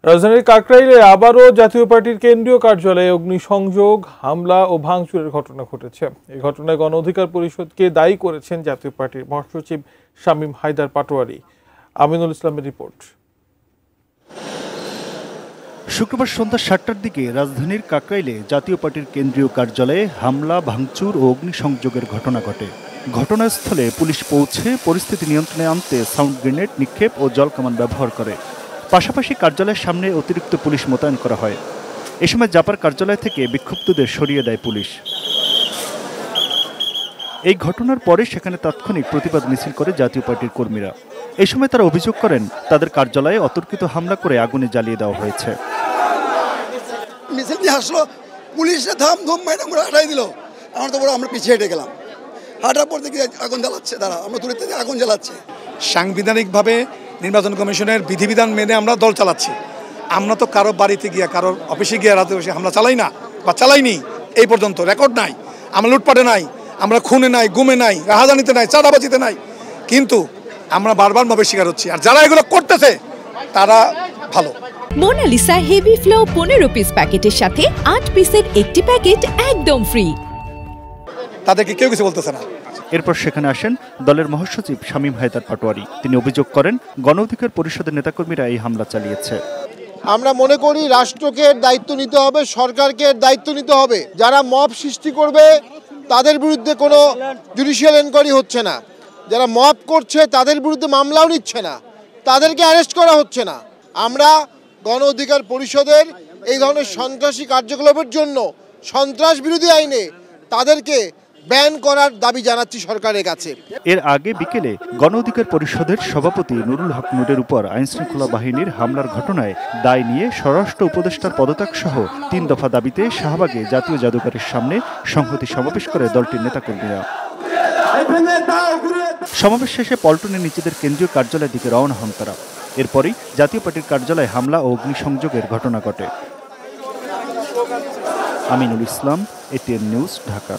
রাজধানীর কাকরাইলে আবারও জাতীয় পার্টির কেন্দ্রীয় কার্যালয়ে অগ্নিসংযোগ, হামলা ও ভাঙচুরের ঘটনা ঘটেছে। এই ঘটনায় গণ অধিকার পরিষদকে দায়ী করেছেন জাতীয় পার্টির মহাসচিব শামীম হায়দার পাটোয়ারি। আমিনুল ইসলামের রিপোর্ট। শুক্রবার সন্ধ্যা ৭টার দিকে রাজধানীর কাকরাইলে জাতীয় পার্টির কেন্দ্রীয় কার্যালয়ে হামলা, ভাঙচুর ও অগ্নিসংযোগের ঘটনা ঘটে। ঘটনাস্থলে পুলিশ পৌঁছে পরিস্থিতি নিয়ন্ত্রণে আনতে সাউন্ড গ্রেনেড নিক্ষেপ ও জলকামান ব্যবহার করে। পাশাপাশি কার্যালয়ের সামনে অতিরিক্ত পুলিশ মোতায়েন করা হয়। এ সময় জাপার কার্যালয় থেকে বিক্ষুব্ধদের সরিয়ে দেয় পুলিশ। এই ঘটনার পরে সেখানে তাৎক্ষণিক প্রতিবাদ মিছিল করে জাতীয় পার্টির কর্মীরা। এই সময় তারা অভিযোগ করেন তাদের কার্যালয়ে অতর্কিত হামলা করে আগুনে জ্বালিয়ে দেওয়া হয়েছে। মিছিল দিয়ে আসলো, পুলিশে থাম ধুম মাইনা করে হাঁটাই দিল। আমরা পিছিয়ে হেঁটে গেলাম। হাঁটার পর থেকে আগুন জ্বালাচ্ছে, তারা আমরা দূরের থেকে আগুন জ্বালাচ্ছে। সাংবিধানিকভাবে নির্বাচন কমিশনের বিধিবিধান মেনে আমরা দল চালাচ্ছি। আমরা তো কারো বাড়িতে গিয়া, কারো অফিসে গিয়ে রাতে বসে হামলা চালাই না বা চালাইনি। এই পর্যন্ত রেকর্ড নাই, আমরা লুটপাটে নাই, আমরা খুনে নাই, গুমে নাই, রাহাজানিতে নাই, চাঁদাবাজিতে নাই। কিন্তু আমরা বারবার ভাবে শিকার হচ্ছি, আর যারা এগুলো করতেছে তারা ভালো। মোনালিসা হেভি ফ্লো 15 পিস প্যাকেটের সাথে 8 পিসের একটি প্যাকেট একদম ফ্রি। তাদেরকে কেউ কিছু বলতেছে না। এরপর সেখানে আসেন দলের মহাসচিব শামীম হায়দার পাটোয়ারি। তিনি অভিযোগ করেন গণ অধিকার পরিষদের নেতাকর্মীরা এই হামলা চালিয়েছে। আমরা মনে করি রাষ্ট্রকে দায়িত্ব নিতে হবে, সরকারকে দায়িত্ব নিতে হবে। যারা মব সৃষ্টি করবে তাদের বিরুদ্ধে কোনো জুডিশিয়াল এনকোয়ারি হচ্ছে না, যারা মব করছে তাদের বিরুদ্ধে মামলাও নিচ্ছে না, তাদেরকে অ্যারেস্ট করা হচ্ছে না। আমরা গণ অধিকার পরিষদের এই ধরনের সন্ত্রাসী কার্যকলাপের জন্য সন্ত্রাস বিরোধী আইনে তাদেরকে ব্যান করার দাবি জানাচ্ছি সরকারের কাছে। এর আগে বিকেলে গণ অধিকার পরিষদের সভাপতি নুরুল হক নুরের উপর আইনশৃঙ্খলা বাহিনীর হামলার ঘটনায় দায় নিয়ে স্বরাষ্ট্র উপদেষ্টার পদত্যাগ সহ ৩ দফা দাবিতে শাহবাগে জাতীয় জাদুঘরের সামনে সংহতি সমাবেশ করে দলটির নেতাকর্মীরা। সমাবেশ শেষে পল্টনে নিজেদের কেন্দ্রীয় কার্যালয়ের দিকে রওনা হন তারা। এরপরই জাতীয় পার্টির কার্যালয়ে হামলা ও অগ্নিসংযোগের ঘটনা ঘটে। Aminul Islam, ATN news, Dhaka.